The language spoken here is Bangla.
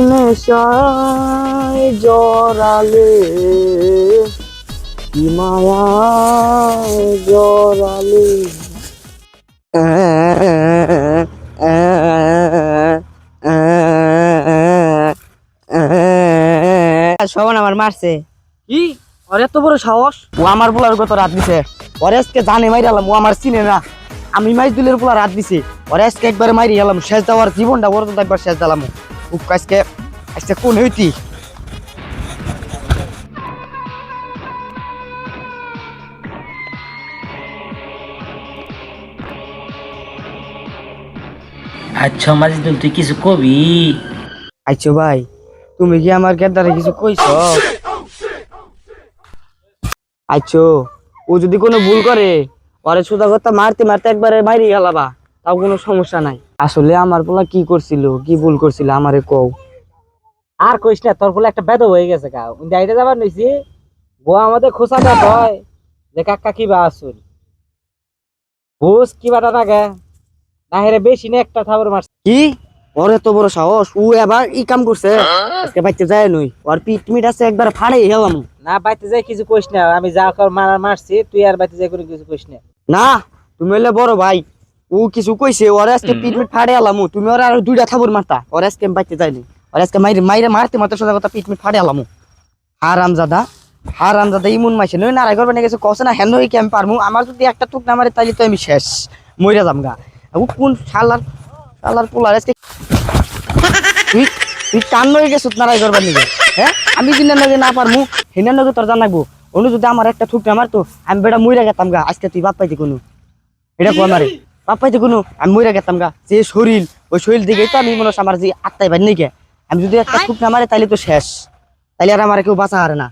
নেশায় জড়ালে কি মায়ায় জড়ালে সবান আমার মারছে কি আর এত বড় সাহস? ও আমার পোলার কত রাত দিছে ওরে আজকে জানে মাইরে আলাম ও আমার চিনে না আমি মাইজুলের পোলা রাত দিছি ওরে আজকে একবারে মাইরে গেলাম শেষ দেওয়ার জীবনটা ওর তো একবার শেষ দিলাম ও আজকে আজকে কোন হইতি আচ্ছা মাজিদুল, তুই কিছু কবি? আইছো ভাই তুমি কি আমার গেদারে কিছু কইছ আইছো ও যদি কোনো ভুল করে ওরে সুদা কথা মারতে মারতে একবারে মাইরে গেলাবা তাও কোনো সমস্যা নাই আসলে আমার পোলা কি করছিল কি ভুল করছিল আমারে কও আর কইস না, তোর বলে একটা বেদ হয়ে গেছে গা ডাইরে যাবার নইছি গো আমাদের খোসা না হয় যে কাকা কি বা আসুন বুঝ কি বাটা না গে না হেরে বেশি না একটা থাবর মারছে। কি ওর এত বড় সাহস ও এবার ই কাম করছে আজকে বাইতে যায় নই ওর পিট মিট আছে একবার ফাড়ে গেলাম না বাইতে যাই কিছু কইস না, আমি যা কর মারছি তুই আর বাইতে যাই করে কিছু কইস না। না তুমি হইলে বড় ভাই ও কিছু কইছে ওর আজকে পিট মিট ফাড়ে গেলাম তুমি ওর আর দুইটা থাবর মারতা ওর আজকে আমি বাইতে যাইনি ওর আজকে মাইরে মাইরে মারতে মারতে সোজা কথা পিট মিট ফাড়ে গেলাম হারামজাদা ইমুন মাইছে নই নারাই করবে না কিছু কছে না হেন হই কি আমি পারমু আমার যদি একটা টুক না মারে তাইলে তো আমি শেষ মইরা যাম গা ও কোন শালার শালার পোলার আজকে তুই তুই কান হয়ে গেছ নারাই করবার নিগে হ্যাঁ আমি দিনের নগে না পারমু হিনার নগে তোর জানাবো অনু যদি আমার একটা ঠুক না মারতো আমি বেটা মইরা গেতাম গা আজকে তুই বাপ পাইতে কোনো এটা কো আমারে বাপ পাইতে কোনো আমি মইরা গেতাম গা যে শরীর ওই শরীর দিকেই তো আমি মনে হয় আমার যে আত্মাই বাড়ি নাকি আমি যদি একটা ঠুক না মারে তাইলে তো শেষ তাইলে আর আমার কেউ বাঁচা হারে না